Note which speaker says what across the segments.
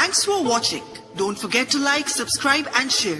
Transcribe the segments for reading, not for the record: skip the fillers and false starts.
Speaker 1: Thanks for watching. Don't forget to like, subscribe and share.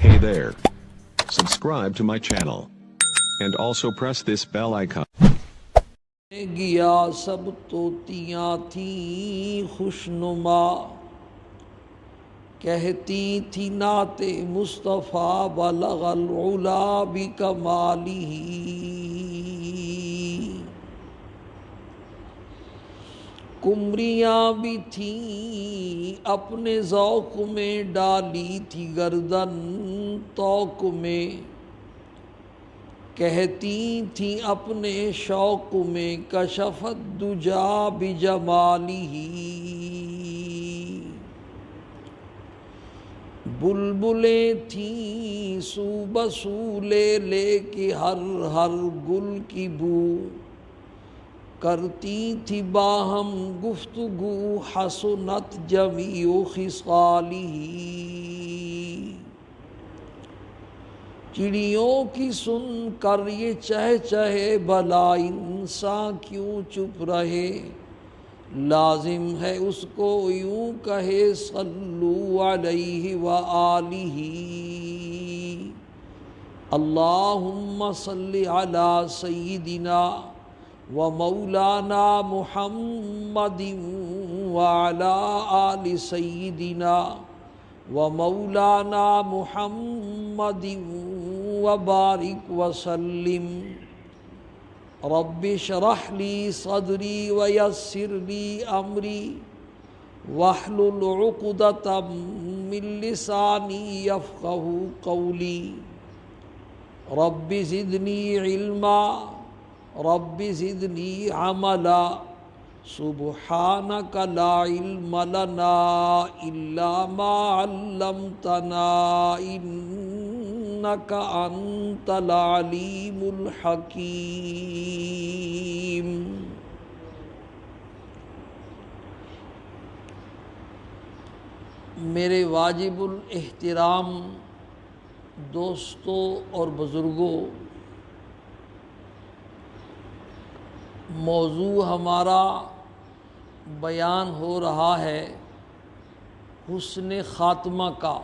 Speaker 2: Hey there. Subscribe to my channel. And also press this bell icon.
Speaker 3: گیا سب توتیاں تھیں خوشنما، کہتی تھی نعت مصطفیٰ بلغ العلا بکمالہ، قمریاں بھی تھیں اپنے ذوق میں، ڈالی تھی گردن طوق میں، کہتی تھیں اپنے شوق میں کشفت دجا بجمالہ، بلبلیں تھیں سو بسو لے لے کے ہر ہر گل کی بو، کرتی تھی باہم گفتگو حسنت جمیع خصالہ، چڑیوں کی سن کر یہ چہچہے بھلا انسان کیوں چپ رہے، لازم ہے اس کو یوں کہے صلو علیہ وآلہ، اللہم صلی علی سیدنا و مولانا محمد وعلی آل سیدنا و مولانا محمد وبارک وسلم، رب اشرح لی صدری ویسر لی امری واحلل عقدۃ من لسانی یفقہوا قولی، رب زدنی علما رب زدنی عملا، سبحانک لا علم لنا الا ما علمتنا انک انت العلیم الحکیم۔ میرے واجب الاحترام دوستوں اور بزرگوں، موضوع ہمارا بیان ہو رہا ہے حسن خاتمہ کا،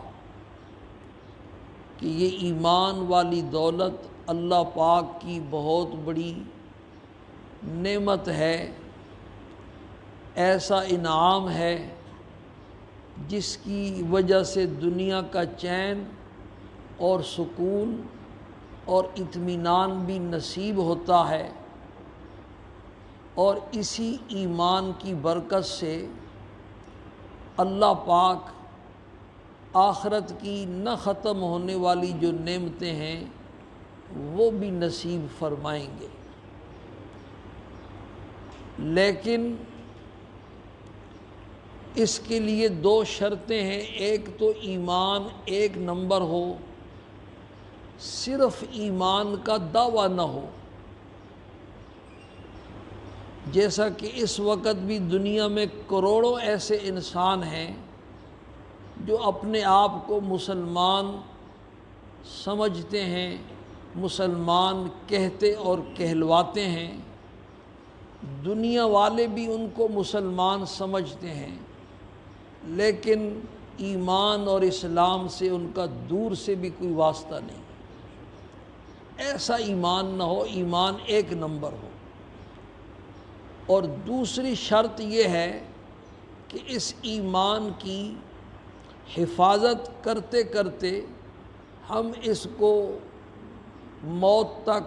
Speaker 3: کہ یہ ایمان والی دولت اللہ پاک کی بہت بڑی نعمت ہے، ایسا انعام ہے جس کی وجہ سے دنیا کا چین اور سکون اور اطمینان بھی نصیب ہوتا ہے، اور اسی ایمان کی برکت سے اللہ پاک آخرت کی نہ ختم ہونے والی جو نعمتیں ہیں وہ بھی نصیب فرمائیں گے۔ لیکن اس کے لیے دو شرطیں ہیں، ایک تو ایمان ایک نمبر ہو، صرف ایمان کا دعویٰ نہ ہو، جیسا کہ اس وقت بھی دنیا میں کروڑوں ایسے انسان ہیں جو اپنے آپ کو مسلمان سمجھتے ہیں، مسلمان کہتے اور کہلواتے ہیں، دنیا والے بھی ان کو مسلمان سمجھتے ہیں، لیکن ایمان اور اسلام سے ان کا دور سے بھی کوئی واسطہ نہیں۔ ایسا ایمان نہ ہو، ایمان ایک نمبر ہو۔ اور دوسری شرط یہ ہے کہ اس ایمان کی حفاظت کرتے کرتے ہم اس کو موت تک،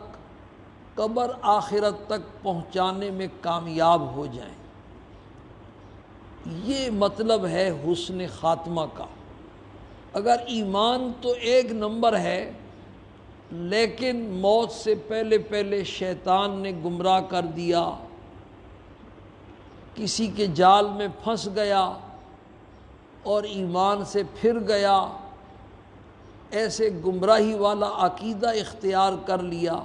Speaker 3: قبر آخرت تک پہنچانے میں کامیاب ہو جائیں۔ یہ مطلب ہے حسن خاتمہ کا۔ اگر ایمان تو ایک نمبر ہے، لیکن موت سے پہلے پہلے شیطان نے گمراہ کر دیا، کسی کے جال میں پھنس گیا اور ایمان سے پھر گیا، ایسے گمراہی والا عقیدہ اختیار کر لیا،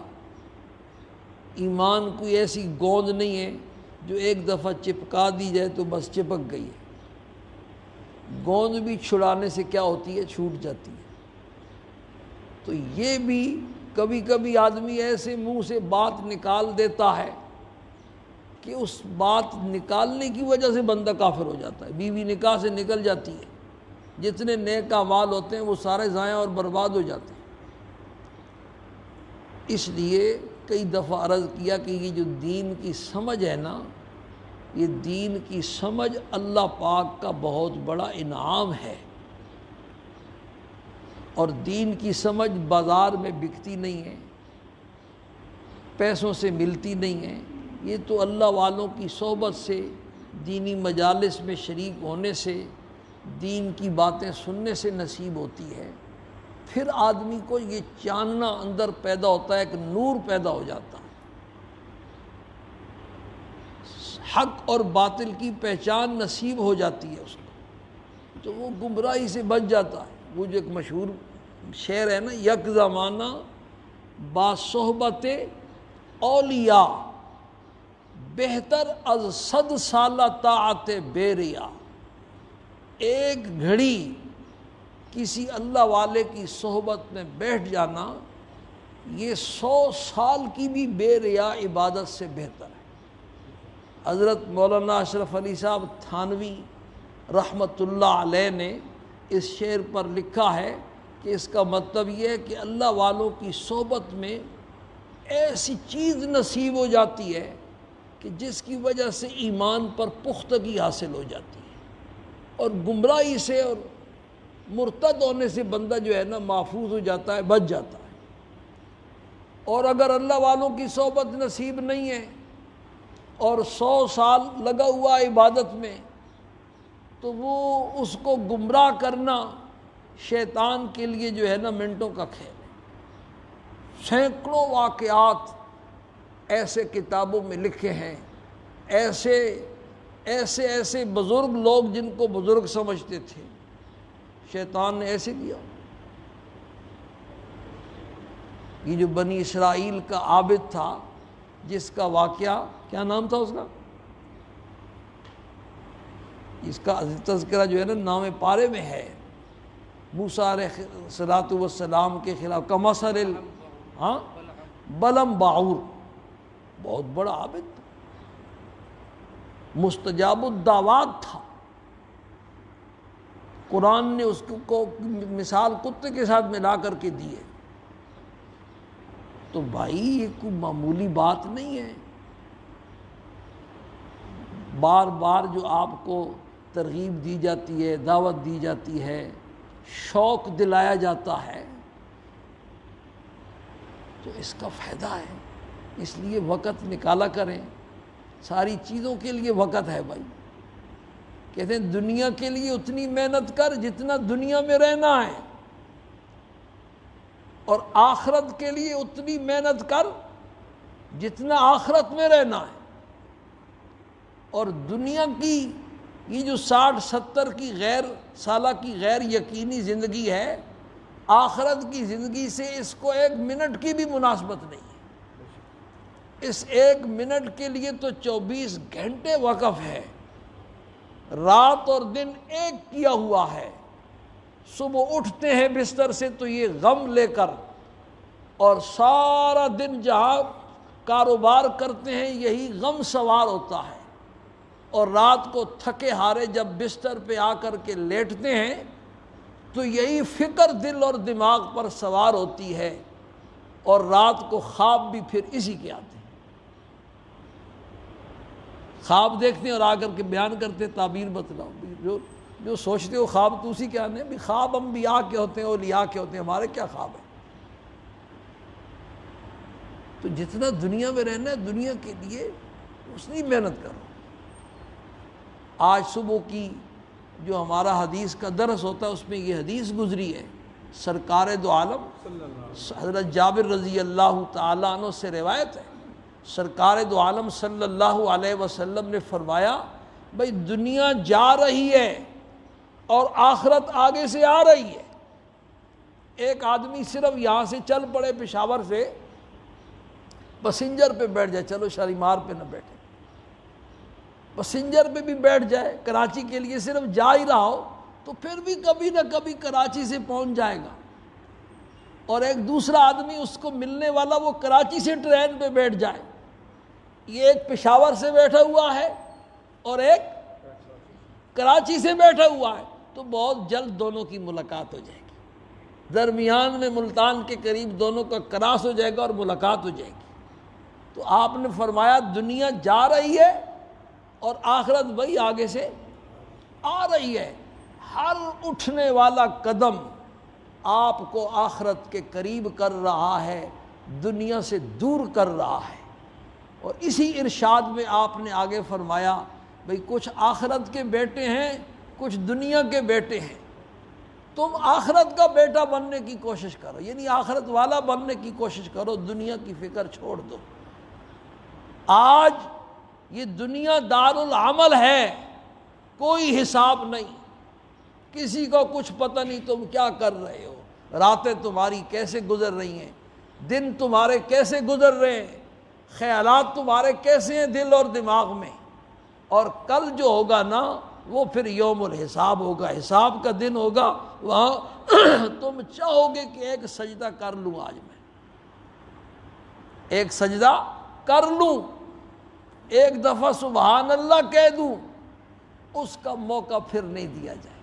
Speaker 3: ایمان کوئی ایسی گوند نہیں ہے جو ایک دفعہ چپکا دی جائے تو بس چپک گئی ہے، گوند بھی چھڑانے سے کیا ہوتی ہے، چھوٹ جاتی ہے۔ تو یہ بھی کبھی کبھی آدمی ایسے منہ سے بات نکال دیتا ہے کہ اس بات نکالنے کی وجہ سے بندہ کافر ہو جاتا ہے، بیوی نکاح سے نکل جاتی ہے، جتنے نیک اعمال ہوتے ہیں وہ سارے ضائع اور برباد ہو جاتے ہیں۔ اس لیے کئی دفعہ عرض کیا کہ یہ جو دین کی سمجھ ہے نا، یہ دین کی سمجھ اللہ پاک کا بہت بڑا انعام ہے، اور دین کی سمجھ بازار میں بکتی نہیں ہے، پیسوں سے ملتی نہیں ہے، یہ تو اللہ والوں کی صحبت سے، دینی مجالس میں شریک ہونے سے، دین کی باتیں سننے سے نصیب ہوتی ہے۔ پھر آدمی کو یہ جاننا اندر پیدا ہوتا ہے، ایک نور پیدا ہو جاتا ہے، حق اور باطل کی پہچان نصیب ہو جاتی ہے اس کو، تو وہ گمراہی سے بچ جاتا ہے۔ وہ جو ایک مشہور شعر ہے نا، یک زمانہ با صحبت اولیاء بہتر از 100 سالہ طاعت بے ریا۔ ایک گھڑی کسی اللہ والے کی صحبت میں بیٹھ جانا، یہ 100 سال کی بھی بے ریا عبادت سے بہتر ہے۔ حضرت مولانا اشرف علی صاحب تھانوی رحمۃ اللہ علیہ نے اس شعر پر لکھا ہے کہ اس کا مطلب یہ ہے کہ اللہ والوں کی صحبت میں ایسی چیز نصیب ہو جاتی ہے کہ جس کی وجہ سے ایمان پر پختگی حاصل ہو جاتی ہے، اور گمراہی سے اور مرتد ہونے سے بندہ جو ہے نا محفوظ ہو جاتا ہے، بچ جاتا ہے۔ اور اگر اللہ والوں کی صحبت نصیب نہیں ہے اور 100 سال لگا ہوا عبادت میں، تو وہ اس کو گمراہ کرنا شیطان کے لیے جو ہے نا منٹوں کا کھیل ہے۔ سینکڑوں واقعات ایسے کتابوں میں لکھے ہیں، ایسے بزرگ لوگ جن کو بزرگ سمجھتے تھے، شیطان نے ایسے کیا۔ یہ جو بنی اسرائیل کا عابد تھا، جس کا واقعہ کیا نام تھا اس کا، اس کا تذکرہ جو ہے نا نام پارے میں ہے، موسیٰ علیہ السلام کے خلاف کمثل بلم باعور، بہت بڑا عابد تھا، مستجاب الدعوات تھا۔ قرآن نے اس کو مثال کتے کے ساتھ ملا کر کے دی ہے۔ تو بھائی یہ کوئی معمولی بات نہیں ہے۔ بار بار جو آپ کو ترغیب دی جاتی ہے، دعوت دی جاتی ہے، شوق دلایا جاتا ہے، تو اس کا فائدہ ہے۔ اس لیے وقت نکالا کریں، ساری چیزوں کے لیے وقت ہے بھائی۔ کہتے ہیں دنیا کے لیے اتنی محنت کر جتنا دنیا میں رہنا ہے، اور آخرت کے لیے اتنی محنت کر جتنا آخرت میں رہنا ہے۔ اور دنیا کی یہ جو 60-70 کی غیر سالہ کی غیر یقینی زندگی ہے، آخرت کی زندگی سے اس کو 1 منٹ کی بھی مناسبت نہیں ہے۔ اس 1 منٹ کے لیے تو 24 گھنٹے وقف ہے، رات اور دن ایک کیا ہوا ہے۔ صبح اٹھتے ہیں بستر سے تو یہ غم لے کر، اور سارا دن جہاں کاروبار کرتے ہیں یہی غم سوار ہوتا ہے، اور رات کو تھکے ہارے جب بستر پہ آ کر کے لیٹتے ہیں تو یہی فکر دل اور دماغ پر سوار ہوتی ہے، اور رات کو خواب بھی پھر اسی کے آتے ہیں۔ خواب دیکھتے ہیں اور آ کر کے بیان کرتے ہیں، تعبیر بتلاؤ، جو سوچتے ہو خواب تو اسی کے آنے ہیں۔ خواب انبیاء کے ہوتے ہیں، اولیاء کے ہوتے ہیں، ہمارے کیا خواب ہے؟ تو جتنا دنیا میں رہنا ہے دنیا کے لیے اتنی محنت کرو۔ آج صبح کی جو ہمارا حدیث کا درس ہوتا ہے اس میں یہ حدیث گزری ہے، سرکار دو عالم حضرت جابر رضی اللہ تعالیٰ عنہ سے روایت ہے، سرکار دو عالم صلی اللہ علیہ وسلم نے فرمایا، بھئی دنیا جا رہی ہے اور آخرت آگے سے آ رہی ہے۔ ایک آدمی صرف یہاں سے چل پڑے پشاور سے، پسنجر پہ بیٹھ جائے، چلو شالیمار پہ نہ بیٹھے، پسنجر پہ بھی بیٹھ جائے، کراچی کے لیے صرف جا ہی رہا ہو، تو پھر بھی کبھی نہ کبھی کراچی سے پہنچ جائے گا۔ اور ایک دوسرا آدمی اس کو ملنے والا وہ کراچی سے ٹرین پہ بیٹھ جائے، یہ ایک پشاور سے بیٹھا ہوا ہے اور ایک کراچی سے بیٹھا ہوا ہے، تو بہت جلد دونوں کی ملاقات ہو جائے گی، درمیان میں ملتان کے قریب دونوں کا کراس ہو جائے گا اور ملاقات ہو جائے گی۔ تو آپ نے فرمایا دنیا جا رہی ہے اور آخرت بھائی آگے سے آ رہی ہے، ہر اٹھنے والا قدم آپ کو آخرت کے قریب کر رہا ہے، دنیا سے دور کر رہا ہے۔ اور اسی ارشاد میں آپ نے آگے فرمایا بھئی کچھ آخرت کے بیٹے ہیں، کچھ دنیا کے بیٹے ہیں، تم آخرت کا بیٹا بننے کی کوشش کرو، یعنی آخرت والا بننے کی کوشش کرو، دنیا کی فکر چھوڑ دو۔ آج یہ دنیا دار العمل ہے، کوئی حساب نہیں، کسی کو کچھ پتہ نہیں تم کیا کر رہے ہو، راتیں تمہاری کیسے گزر رہی ہیں، دن تمہارے کیسے گزر رہے ہیں، خیالات تمہارے کیسے ہیں دل اور دماغ میں، اور کل جو ہوگا نا وہ پھر یوم الحساب ہوگا، حساب کا دن ہوگا، وہاں تم چاہو گے کہ ایک سجدہ کر لوں، آج میں ایک سجدہ کر لوں، ایک دفعہ سبحان اللہ کہہ دوں، اس کا موقع پھر نہیں دیا جائے۔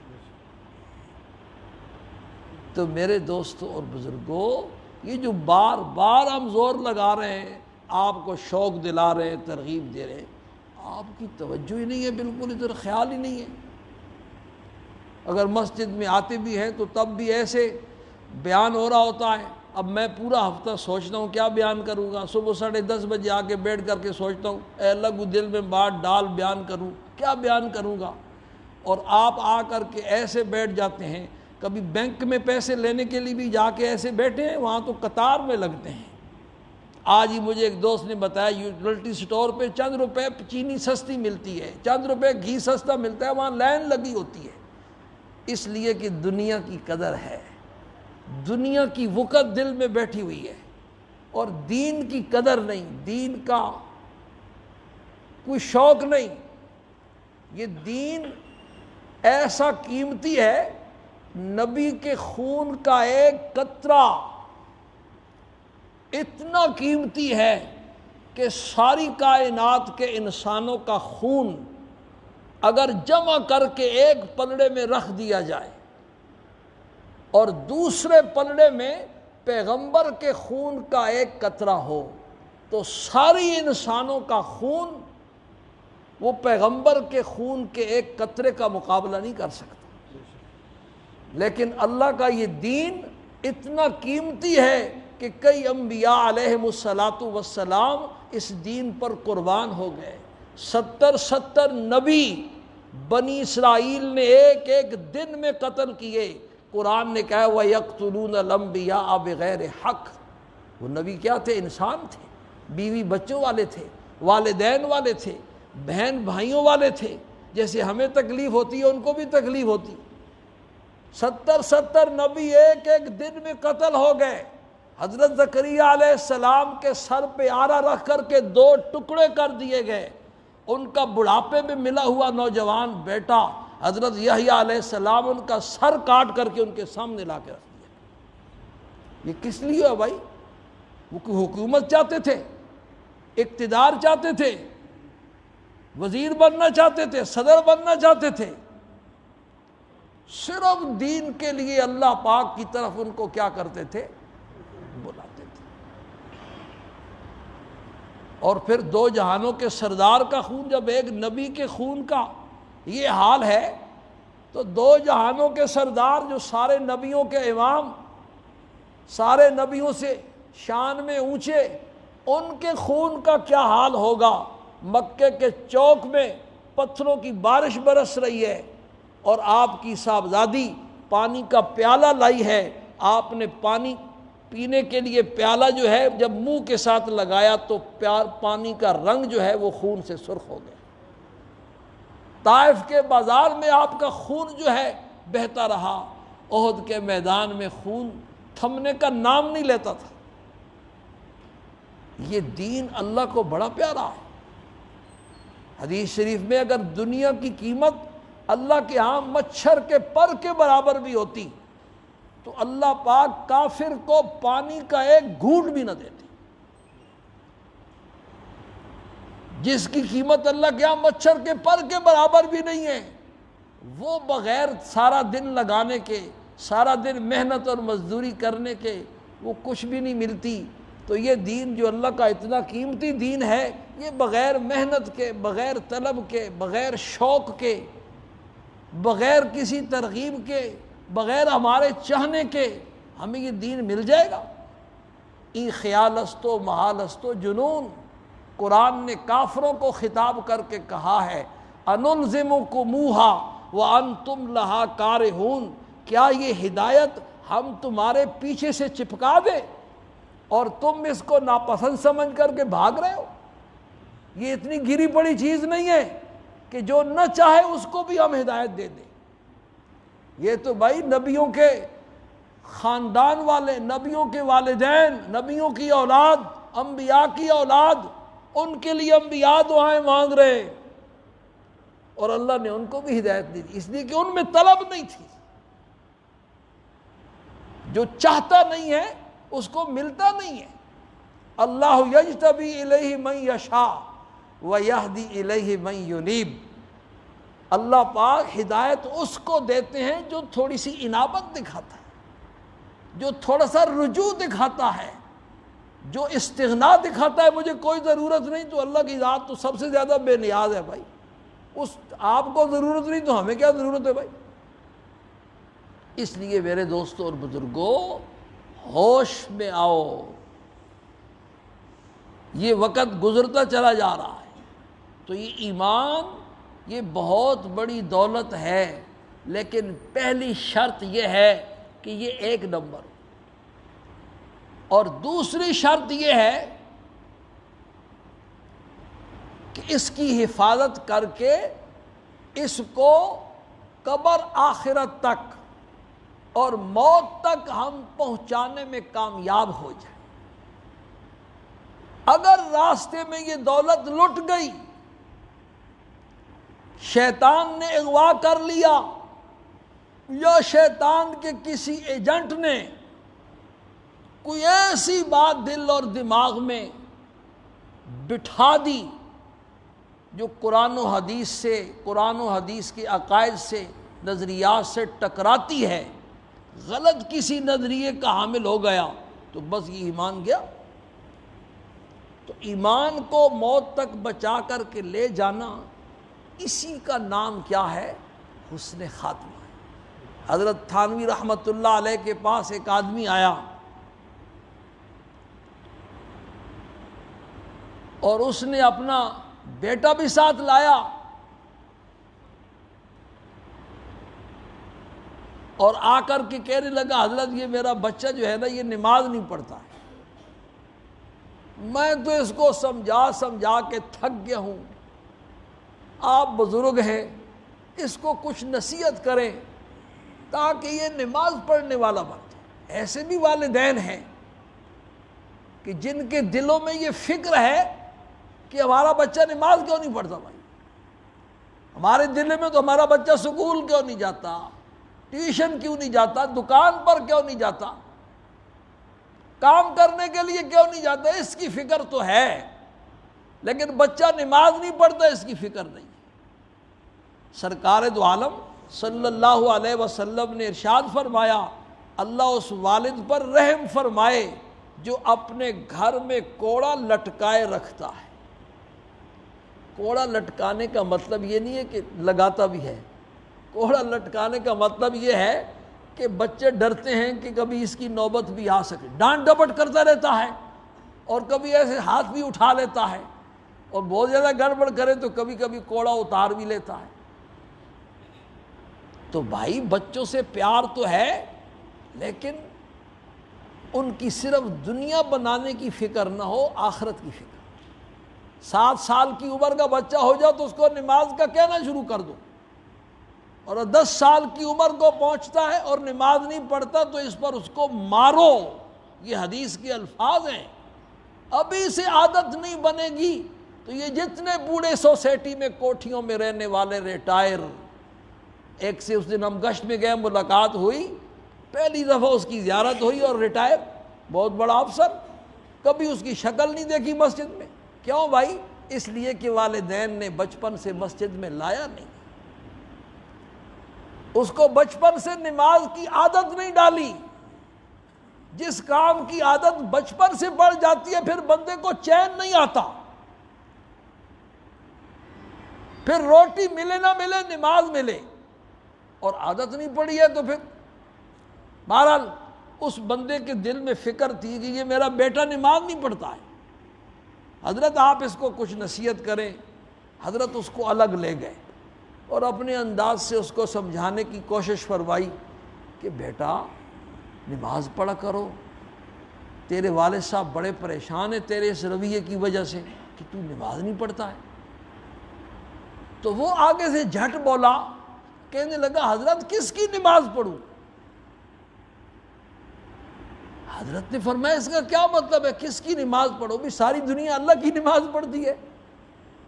Speaker 3: تو میرے دوستوں اور بزرگوں، یہ جو بار بار ہم زور لگا رہے ہیں، آپ کو شوق دلا رہے ہیں، ترغیب دے رہے ہیں، آپ کی توجہ ہی نہیں ہے، بالکل ادھر خیال ہی نہیں ہے۔ اگر مسجد میں آتے بھی ہیں تو تب بھی ایسے بیان ہو رہا ہوتا ہے، اب میں پورا ہفتہ سوچتا ہوں کیا بیان کروں گا، صبح 10:30 بجے آ کے بیٹھ کر کے سوچتا ہوں اے اللہ کو دل میں بات ڈال بیان کروں، کیا بیان کروں گا، اور آپ آ کر کے ایسے بیٹھ جاتے ہیں۔ کبھی بینک میں پیسے لینے کے لیے بھی جا کے ایسے بیٹھے ہیں، وہاں تو قطار میں لگتے ہیں۔ آج ہی مجھے ایک دوست نے بتایا یوٹیلٹی سٹور پہ چند روپے چینی سستی ملتی ہے، چند روپے گھی سستا ملتا ہے، وہاں لائن لگی ہوتی ہے، اس لیے کہ دنیا کی قدر ہے، دنیا کی وقت دل میں بیٹھی ہوئی ہے، اور دین کی قدر نہیں، دین کا کوئی شوق نہیں۔ یہ دین ایسا قیمتی ہے، نبی کے خون کا ایک قطرہ اتنا قیمتی ہے کہ ساری کائنات کے انسانوں کا خون اگر جمع کر کے ایک پلڑے میں رکھ دیا جائے اور دوسرے پلڑے میں پیغمبر کے خون کا ایک قطرہ ہو، تو ساری انسانوں کا خون وہ پیغمبر کے خون کے ایک قطرے کا مقابلہ نہیں کر سکتا۔ لیکن اللہ کا یہ دین اتنا قیمتی ہے کہ کئی انبیاء علیہم السلام اس دین پر قربان ہو گئے۔ 70 نبی بنی اسرائیل نے ایک ایک دن میں قتل کیے۔ قرآن نے کہا وَيَقْتُلُونَ الْأَنْبِيَاءَ بِغَيْرِ حق، وہ نبی کیا تھے؟ انسان تھے، بیوی بچوں والے تھے، والدین والے تھے، بہن بھائیوں والے تھے، جیسے ہمیں تکلیف ہوتی ہے ان کو بھی تکلیف ہوتی۔ 70 نبی ایک ایک دن میں قتل ہو گئے۔ حضرت زکریا علیہ السلام کے سر پہ آرا رکھ کر کے 2 ٹکڑے کر دیے گئے۔ ان کا بڑھاپے میں ملا ہوا نوجوان بیٹا حضرت یحییٰ علیہ السلام ان کا سر کاٹ کر کے ان کے سامنے لا کے رکھ دیا۔ یہ کس لیے ہے بھائی؟ وہ حکومت چاہتے تھے، اقتدار چاہتے تھے، وزیر بننا چاہتے تھے، صدر بننا چاہتے تھے؟ صرف دین کے لیے اللہ پاک کی طرف ان کو کیا کرتے تھے؟ بلاتے تھے۔ اور پھر 2 جہانوں کے سردار کا خون، جب ایک نبی کے خون کا یہ حال ہے تو 2 جہانوں کے سردار جو سارے نبیوں کے امام، سارے نبیوں سے شان میں اونچے، ان کے خون کا کیا حال ہوگا؟ مکے کے چوک میں پتھروں کی بارش برس رہی ہے اور آپ کی صاحبزادی پانی کا پیالہ لائی ہے، آپ نے پانی پینے کے لیے پیالہ جو ہے جب منہ کے ساتھ لگایا تو پانی کا رنگ جو ہے وہ خون سے سرخ ہو گیا۔ طائف کے بازار میں آپ کا خون جو ہے بہتا رہا، احد کے میدان میں خون تھمنے کا نام نہیں لیتا تھا۔ یہ دین اللہ کو بڑا پیارا ہے۔ حدیث شریف میں اگر دنیا کی قیمت اللہ کے ہاں مچھر کے پر کے برابر بھی ہوتی تو اللہ پاک کافر کو پانی کا ایک گھونٹ بھی نہ دیتے، جس کی قیمت اللہ کے یہاں مچھر کے پر کے برابر بھی نہیں ہے، وہ بغیر سارا دن لگانے کے، سارا دن محنت اور مزدوری کرنے کے وہ کچھ بھی نہیں ملتی۔ تو یہ دین جو اللہ کا اتنا قیمتی دین ہے، یہ بغیر محنت کے، بغیر طلب کے، بغیر شوق کے، بغیر کسی ترغیب کے، بغیر ہمارے چاہنے کے ہمیں یہ دین مل جائے گا؟ ای خیال است و محال است و جنون۔ قرآن نے کافروں کو خطاب کر کے کہا ہے انلزمکموہا وانتم لہا کارہون، کیا یہ ہدایت ہم تمہارے پیچھے سے چپکا دیں اور تم اس کو ناپسند سمجھ کر کے بھاگ رہے ہو؟ یہ اتنی گری پڑی چیز نہیں ہے کہ جو نہ چاہے اس کو بھی ہم ہدایت دے دیں۔ یہ تو بھائی نبیوں کے خاندان والے، نبیوں کے والدین، نبیوں کی اولاد، انبیاء کی اولاد، ان کے لیے انبیاء دعائیں مانگ رہے، اور اللہ نے ان کو بھی ہدایت دی، اس لیے کہ ان میں طلب نہیں تھی۔ جو چاہتا نہیں ہے اس کو ملتا نہیں ہے۔ اللہ یجتبی الیہ من یشاء ویہدی الیہ من ینیب۔ اللہ پاک ہدایت اس کو دیتے ہیں جو تھوڑی سی انابت دکھاتا ہے، جو تھوڑا سا رجوع دکھاتا ہے، جو استغنا دکھاتا ہے، مجھے کوئی ضرورت نہیں، تو اللہ کی ذات تو سب سے زیادہ بے نیاز ہے بھائی، اس آپ کو ضرورت نہیں تو ہمیں کیا ضرورت ہے بھائی۔ اس لیے میرے دوستوں اور بزرگوں، ہوش میں آؤ، یہ وقت گزرتا چلا جا رہا ہے۔ تو یہ ایمان یہ بہت بڑی دولت ہے، لیکن پہلی شرط یہ ہے کہ یہ ایک نمبر، اور دوسری شرط یہ ہے کہ اس کی حفاظت کر کے اس کو قبر آخرت تک اور موت تک ہم پہنچانے میں کامیاب ہو جائیں۔ اگر راستے میں یہ دولت لٹ گئی، شیطان نے اغوا کر لیا، یا شیطان کے کسی ایجنٹ نے کوئی ایسی بات دل اور دماغ میں بٹھا دی جو قرآن و حدیث سے، قرآن و حدیث کے عقائد سے، نظریات سے ٹکراتی ہے، غلط کسی نظریے کا حامل ہو گیا، تو بس یہ ایمان گیا۔ تو ایمان کو موت تک بچا کر کے لے جانا، اسی کا نام کیا ہے؟ حسن خاتمہ۔ حضرت تھانوی رحمۃ اللہ علیہ کے پاس ایک آدمی آیا اور اس نے اپنا بیٹا بھی ساتھ لایا، اور آ کر کے کہنے لگا حضرت یہ میرا بچہ جو ہے نا یہ نماز نہیں پڑھتا ہے، میں تو اس کو سمجھا کے تھک گیا ہوں، آپ بزرگ ہیں اس کو کچھ نصیحت کریں تاکہ یہ نماز پڑھنے والا بن جائے۔ ایسے بھی والدین ہیں کہ جن کے دلوں میں یہ فکر ہے کہ ہمارا بچہ نماز کیوں نہیں پڑھتا بھائی، ہمارے دل میں تو ہمارا بچہ سکول کیوں نہیں جاتا، ٹیوشن کیوں نہیں جاتا، دکان پر کیوں نہیں جاتا، کام کرنے کے لیے کیوں نہیں جاتا، اس کی فکر تو ہے، لیکن بچہ نماز نہیں پڑھتا اس کی فکر نہیں۔ سرکار دو عالم صلی اللہ علیہ وسلم نے ارشاد فرمایا، اللہ اس والد پر رحم فرمائے جو اپنے گھر میں کوڑا لٹکائے رکھتا ہے۔ کوڑا لٹکانے کا مطلب یہ نہیں ہے کہ لگاتا بھی ہے، کوڑا لٹکانے کا مطلب یہ ہے کہ بچے ڈرتے ہیں کہ کبھی اس کی نوبت بھی آ سکے، ڈانٹ ڈپٹ کرتا رہتا ہے، اور کبھی ایسے ہاتھ بھی اٹھا لیتا ہے، اور بہت زیادہ گڑبڑ کرے تو کبھی کبھی کوڑا اتار بھی لیتا ہے۔ تو بھائی بچوں سے پیار تو ہے، لیکن ان کی صرف دنیا بنانے کی فکر نہ ہو، آخرت کی فکر۔ 7 سال کی عمر کا بچہ ہو جائے تو اس کو نماز کا کہنا شروع کر دو، اور 10 سال کی عمر کو پہنچتا ہے اور نماز نہیں پڑھتا تو اس پر اس کو مارو، یہ حدیث کے الفاظ ہیں۔ ابھی سے عادت نہیں بنے گی تو یہ جتنے بوڑھے سوسائٹی میں کوٹھیوں میں رہنے والے ریٹائر، ایک سے اس دن ہم گشت میں گئے، ملاقات ہوئی، پہلی دفعہ اس کی زیارت ہوئی اور ریٹائر، بہت بڑا افسر، کبھی اس کی شکل نہیں دیکھی مسجد میں۔ کیوں بھائی؟ اس لیے کہ والدین نے بچپن سے مسجد میں لایا نہیں، اس کو بچپن سے نماز کی عادت نہیں ڈالی۔ جس کام کی عادت بچپن سے پڑ جاتی ہے پھر بندے کو چین نہیں آتا، پھر روٹی ملے نہ ملے نماز ملے، اور عادت نہیں پڑی ہے تو پھر بہرحال اس بندے کے دل میں فکر تھی کہ یہ میرا بیٹا نماز نہیں پڑھتا ہے، حضرت آپ اس کو کچھ نصیحت کریں۔ حضرت اس کو الگ لے گئے اور اپنے انداز سے اس کو سمجھانے کی کوشش فرمائی کہ بیٹا نماز پڑھا کرو، تیرے والد صاحب بڑے پریشان ہیں تیرے اس رویے کی وجہ سے کہ تو نماز نہیں پڑھتا ہے۔ تو وہ آگے سے جھٹ بولا، کہنے لگا حضرت کس کی نماز پڑھوں؟ حضرت نے فرمایا اس کا کیا مطلب ہے کس کی نماز پڑھو؟ بھی ساری دنیا اللہ کی نماز پڑھتی ہے،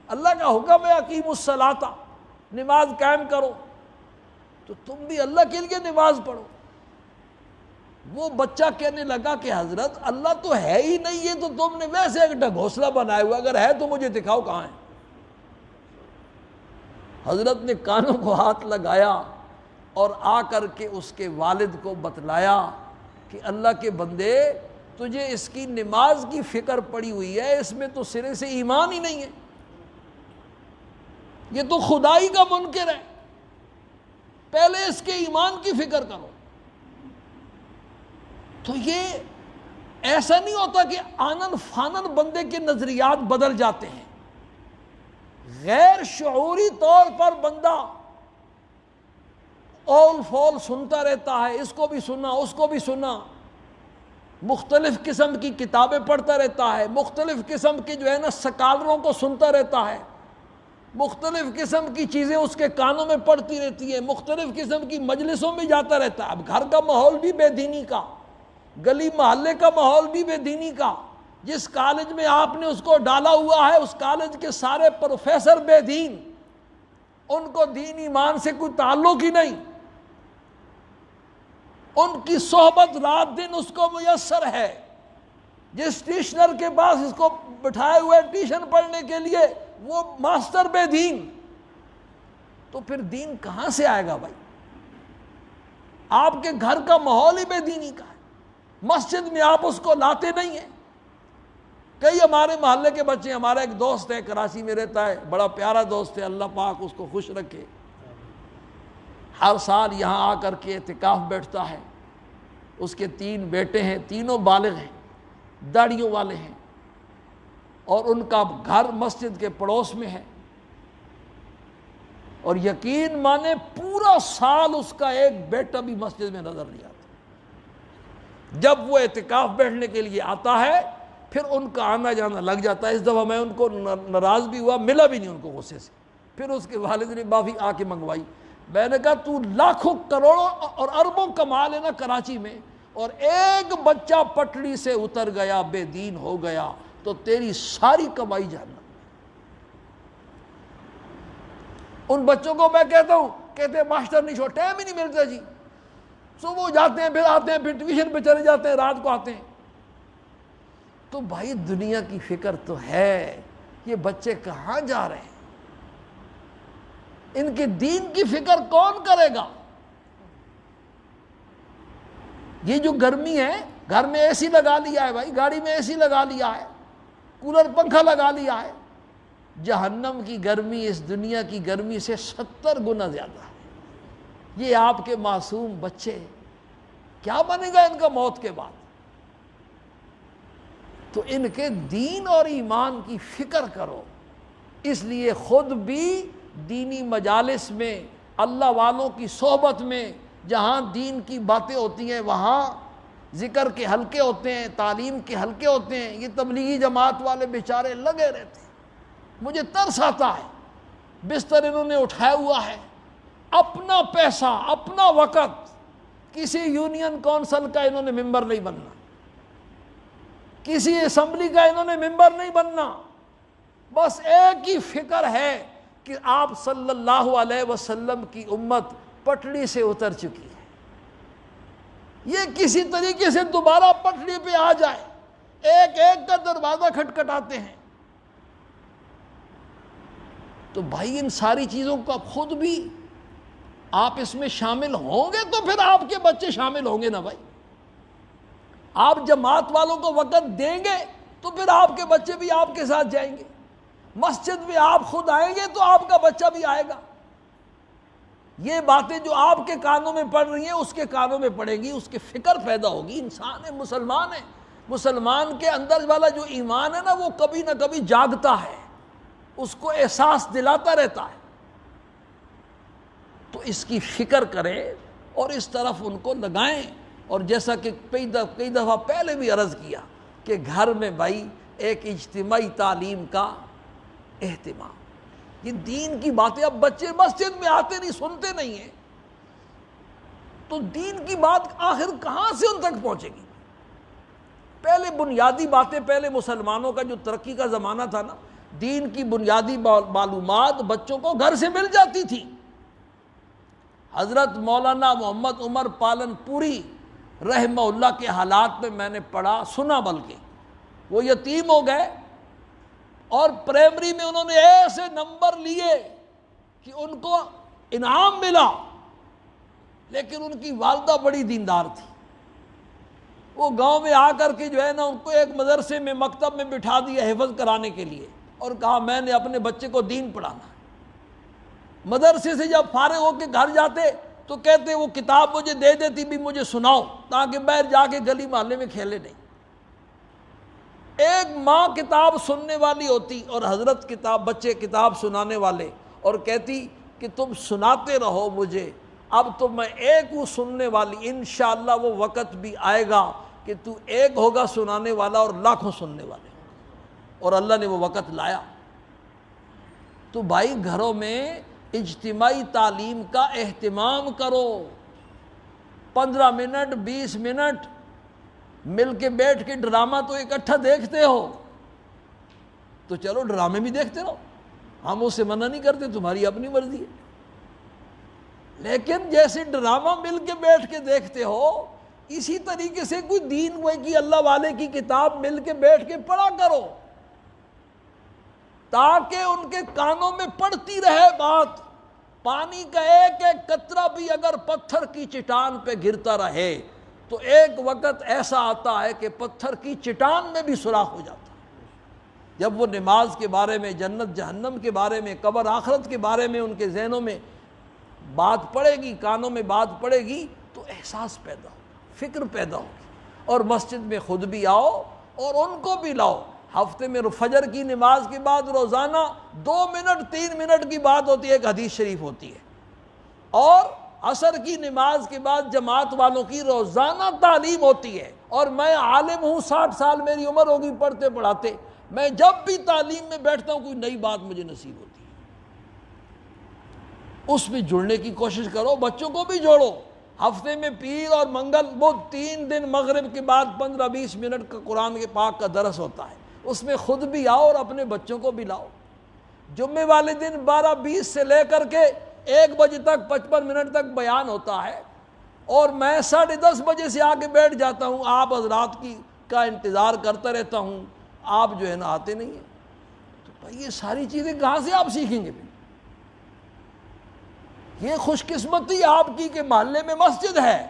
Speaker 3: اللہ کا حکم ہے اقیموا الصلاۃ، نماز قائم کرو، تو تم بھی اللہ کے لیے نماز پڑھو۔ وہ بچہ کہنے لگا کہ حضرت اللہ تو ہے ہی نہیں ہے، تو تم نے ویسے ایک ڈھگوسلا بنایا ہوا، اگر ہے تو مجھے دکھاؤ کہاں ہے۔ حضرت نے کانوں کو ہاتھ لگایا اور آ کر کے اس کے والد کو بتلایا کہ اللہ کے بندے تجھے اس کی نماز کی فکر پڑی ہوئی ہے، اس میں تو سرے سے ایمان ہی نہیں ہے، یہ تو خدائی کا منکر ہے، پہلے اس کے ایمان کی فکر کرو۔ تو یہ ایسا نہیں ہوتا کہ آنن فانن بندے کے نظریات بدل جاتے ہیں، غیر شعوری طور پر بندہ اول فول سنتا رہتا ہے، اس کو بھی سنا اس کو بھی سنا، مختلف قسم کی کتابیں پڑھتا رہتا ہے، مختلف قسم کی جو ہے نا سکالروں کو سنتا رہتا ہے، مختلف قسم کی چیزیں اس کے کانوں میں پڑتی رہتی ہیں، مختلف قسم کی مجلسوں میں جاتا رہتا ہے۔ اب گھر کا ماحول بھی بے دینی کا، گلی محلے کا ماحول بھی بے دینی کا، جس کالج میں آپ نے اس کو ڈالا ہوا ہے اس کالج کے سارے پروفیسر بے دین، ان کو دین ایمان سے کوئی تعلق ہی نہیں، ان کی صحبت رات دن اس کو میسر ہے، جس ٹیشنر کے پاس اس کو بٹھائے ہوئے ٹیوشن پڑھنے کے لیے وہ ماسٹر بے دین، تو پھر دین کہاں سے آئے گا بھائی؟ آپ کے گھر کا ماحول ہی بے دینی کا ہے، مسجد میں آپ اس کو لاتے نہیں ہیں۔ کئی ہمارے محلے کے بچے، ہمارا ایک دوست ہے کراچی میں رہتا ہے، بڑا پیارا دوست ہے، اللہ پاک اس کو خوش رکھے، ہر سال یہاں آ کر کے اعتکاف بیٹھتا ہے، اس کے 3 بیٹے ہیں، تینوں بالغ ہیں، داڑھیوں والے ہیں، اور ان کا گھر مسجد کے پڑوس میں ہے، اور یقین مانے پورا سال اس کا ایک بیٹا بھی مسجد میں نظر نہیں آتا۔ جب وہ اعتکاف بیٹھنے کے لیے آتا ہے پھر ان کا آنا جانا لگ جاتا ہے۔ اس دفعہ میں ان کو ناراض بھی ہوا، ملا بھی نہیں ان کو غصے سے، پھر اس کے والد نے معافی آ کے منگوائی۔ میں نے کہا تو لاکھوں کروڑوں اور اربوں کما لینا کراچی میں، اور ایک بچہ پٹڑی سے اتر گیا، بے دین ہو گیا، تو تیری ساری کمائی جہنم۔ ان بچوں کو میں کہتا ہوں، کہتے ہیں ماسٹر نہیں چھوڑ، ٹائم ہی نہیں ملتا جی، صبح جاتے ہیں پھر آتے ہیں، پھر ٹیوشن پہ چلے جاتے ہیں، رات کو آتے ہیں۔ تو بھائی دنیا کی فکر تو ہے، یہ بچے کہاں جا رہے ہیں؟ ان کے دین کی فکر کون کرے گا؟ یہ جو گرمی ہے، گھر میں اے سی لگا لیا ہے بھائی، گاڑی میں اے سی لگا لیا ہے، کولر پنکھا لگا لیا ہے، جہنم کی گرمی اس دنیا کی گرمی سے 70 گنا زیادہ ہے۔ یہ آپ کے معصوم بچے، کیا بنے گا ان کا موت کے بعد؟ تو ان کے دین اور ایمان کی فکر کرو۔ اس لیے خود بھی دینی مجالس میں، اللہ والوں کی صحبت میں، جہاں دین کی باتیں ہوتی ہیں وہاں ذکر کے حلقے ہوتے ہیں، تعلیم کے حلقے ہوتے ہیں، یہ تبلیغی جماعت والے بیچارے لگے رہتے ہیں۔ مجھے ترس آتا ہے، بستر انہوں نے اٹھایا ہوا ہے، اپنا پیسہ اپنا وقت، کسی یونین کونسل کا انہوں نے ممبر نہیں بننا، کسی اسمبلی کا انہوں نے ممبر نہیں بننا، بس ایک ہی فکر ہے کہ آپ صلی اللہ علیہ وسلم کی امت پٹڑی سے اتر چکی ہے، یہ کسی طریقے سے دوبارہ پٹری پہ آ جائے، ایک ایک کا دروازہ کھٹکھٹاتے ہیں۔ تو بھائی ان ساری چیزوں کو خود بھی آپ اس میں شامل ہوں گے تو پھر آپ کے بچے شامل ہوں گے نا بھائی۔ آپ جماعت والوں کو وقت دیں گے تو پھر آپ کے بچے بھی آپ کے ساتھ جائیں گے، مسجد میں آپ خود آئیں گے تو آپ کا بچہ بھی آئے گا۔ یہ باتیں جو آپ کے کانوں میں پڑ رہی ہیں اس کے کانوں میں پڑیں گی، اس کے فکر پیدا ہوگی۔ انسان ہے، مسلمان ہے، مسلمان کے اندر والا جو ایمان ہے نا وہ کبھی نہ کبھی جاگتا ہے، اس کو احساس دلاتا رہتا ہے۔ تو اس کی فکر کریں اور اس طرف ان کو لگائیں۔ اور جیسا کہ کئی دفعہ پہلے بھی عرض کیا کہ گھر میں بھائی ایک اجتماعی تعلیم کا اہتمام، یہ دین کی باتیں، اب بچے مسجد میں آتے نہیں، سنتے نہیں ہیں، تو دین کی بات آخر کہاں سے ان تک پہنچے گی؟ پہلے بنیادی باتیں، پہلے مسلمانوں کا جو ترقی کا زمانہ تھا نا، دین کی بنیادی معلومات بچوں کو گھر سے مل جاتی تھی۔ حضرت مولانا محمد عمر پالن پوری رحمہ اللہ کے حالات میں میں نے پڑھا، سنا، بلکہ وہ یتیم ہو گئے اور پرائمری میں انہوں نے ایسے نمبر لیے کہ ان کو انعام ملا، لیکن ان کی والدہ بڑی دیندار تھی۔ وہ گاؤں میں آ کر کے جو ہے نا ان کو ایک مدرسے میں، مکتب میں بٹھا دیا حفظ کرانے کے لیے، اور کہا میں نے اپنے بچے کو دین پڑھانا۔ مدرسے سے جب فارغ ہو کے گھر جاتے تو کہتے وہ کتاب مجھے دے دیتی بھی مجھے سناؤ، تاکہ باہر جا کے گلی محلے میں کھیلے نہیں۔ ایک ماں کتاب سننے والی ہوتی اور حضرت کتاب، بچے کتاب سنانے والے، اور کہتی کہ تم سناتے رہو مجھے، اب تو میں ایک ہوں سننے والی، انشاءاللہ وہ وقت بھی آئے گا کہ تو ایک ہوگا سنانے والا اور لاکھوں سننے والے۔ اور اللہ نے وہ وقت لایا۔ تو بھائی گھروں میں اجتماعی تعلیم کا اہتمام کرو، 15 منٹ 20 منٹ مل کے بیٹھ کے ڈرامہ تو اکٹھا دیکھتے ہو تو چلو ڈرامے بھی دیکھتے رہو، ہم اس سے منع نہیں کرتے، تمہاری اپنی مرضی ہے، لیکن جیسے ڈرامہ مل کے بیٹھ کے دیکھتے ہو اسی طریقے سے کوئی دین کی اللہ والے کی کتاب مل کے بیٹھ کے پڑھا کرو، تاکہ ان کے کانوں میں پڑتی رہے بات۔ پانی کا ایک ایک قطرہ بھی اگر پتھر کی چٹان پہ گرتا رہے تو ایک وقت ایسا آتا ہے کہ پتھر کی چٹان میں بھی سوراخ ہو جاتا ہے۔ جب وہ نماز کے بارے میں، جنت جہنم کے بارے میں، قبر آخرت کے بارے میں ان کے ذہنوں میں بات پڑے گی، کانوں میں بات پڑے گی، تو احساس پیدا ہوگا، فکر پیدا ہوگی۔ اور مسجد میں خود بھی آؤ اور ان کو بھی لاؤ۔ ہفتے میں فجر کی نماز کے بعد روزانہ 2 منٹ 3 منٹ کی بات ہوتی ہے، ایک حدیث شریف ہوتی ہے، اور عصر کی نماز کے بعد جماعت والوں کی روزانہ تعلیم ہوتی ہے۔ اور میں عالم ہوں، 60 سال میری عمر ہوگی پڑھتے پڑھاتے، میں جب بھی تعلیم میں بیٹھتا ہوں کوئی نئی بات مجھے نصیب ہوتی ہے، اس میں جڑنے کی کوشش کرو، بچوں کو بھی جوڑو۔ ہفتے میں پیر اور منگل، وہ 3 دن مغرب کے بعد 15-20 منٹ کا قرآن کے پاک کا درس ہوتا ہے، اس میں خود بھی آؤ اور اپنے بچوں کو بھی لاؤ۔ جمعے والے دن 12:20 سے لے کر کے 1 بجے تک 55 منٹ تک بیان ہوتا ہے، اور میں 10:30 بجے سے آ کے بیٹھ جاتا ہوں، آپ حضرات کا انتظار کرتا رہتا ہوں، آپ جو ہے نا آتے نہیں ہیں۔ تو بھائی یہ ساری چیزیں کہاں سے آپ سیکھیں گے؟ یہ خوش قسمتی آپ کی کہ محلے میں مسجد ہے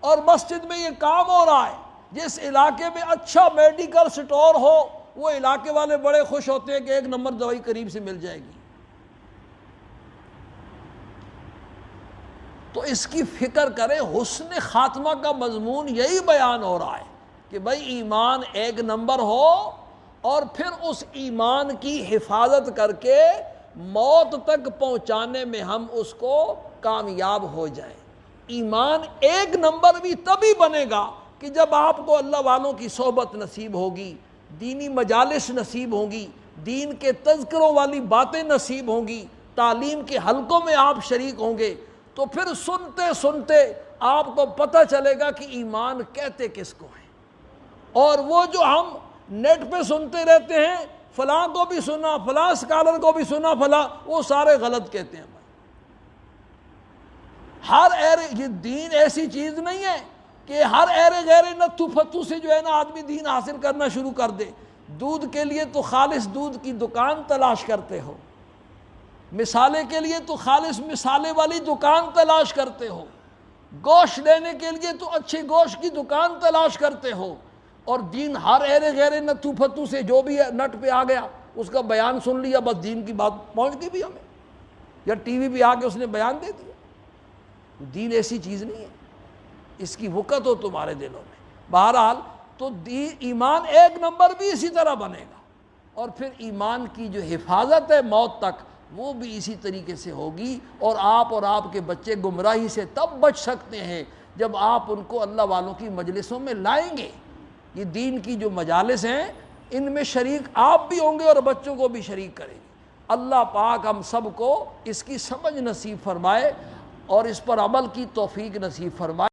Speaker 3: اور مسجد میں یہ کام ہو رہا ہے۔ جس علاقے میں اچھا میڈیکل سٹور ہو وہ علاقے والے بڑے خوش ہوتے ہیں کہ 1 نمبر دوائی قریب سے مل جائے گی۔ تو اس کی فکر کریں، حسن خاتمہ کا مضمون یہی بیان ہو رہا ہے کہ بھائی ایمان 1 نمبر ہو، اور پھر اس ایمان کی حفاظت کر کے موت تک پہنچانے میں ہم اس کو کامیاب ہو جائیں۔ ایمان 1 نمبر بھی تبھی بنے گا کہ جب آپ کو اللہ والوں کی صحبت نصیب ہوگی، دینی مجالس نصیب ہوں گی، دین کے تذکروں والی باتیں نصیب ہوں گی، تعلیم کے حلقوں میں آپ شریک ہوں گے، تو پھر سنتے سنتے آپ کو پتہ چلے گا کہ ایمان کہتے کس کو ہے۔ اور وہ جو ہم نیٹ پہ سنتے رہتے ہیں، فلاں کو بھی سنا، فلاں اسکالر کو بھی سنا، فلاں، وہ سارے غلط کہتے ہیں۔ یہ دین ایسی چیز نہیں ہے کہ ہر ایرے غیرے نتھو پھتو سے جو ہے نا آدمی دین حاصل کرنا شروع کر دے. دودھ کے لیے تو خالص دودھ کی دکان تلاش کرتے ہو، مثالے کے لیے تو خالص مثالے والی دکان تلاش کرتے ہو، گوشت لینے کے لیے تو اچھے گوشت کی دکان تلاش کرتے ہو، اور دین ہر ایرے غیرے نتھو پھتو سے جو بھی نٹ پہ آ گیا اس کا بیان سن لیا، بس دین کی بات پہنچ گئی بھی ہمیں، یا ٹی وی پہ آ کے اس نے بیان دے دیا. دین ایسی چیز نہیں ہے، اس کی وقت ہو تمہارے دلوں میں. بہرحال تو ایمان ایک نمبر بھی اسی طرح بنے گا، اور پھر ایمان کی جو حفاظت ہے موت تک وہ بھی اسی طریقے سے ہوگی. اور آپ کے بچے گمراہی سے تب بچ سکتے ہیں جب آپ ان کو اللہ والوں کی مجلسوں میں لائیں گے. یہ دین کی جو مجالس ہیں ان میں شریک آپ بھی ہوں گے اور بچوں کو بھی شریک کریں گے. اللہ پاک ہم سب کو اس کی سمجھ نصیب فرمائے اور اس پر عمل کی توفیق نصیب فرمائے.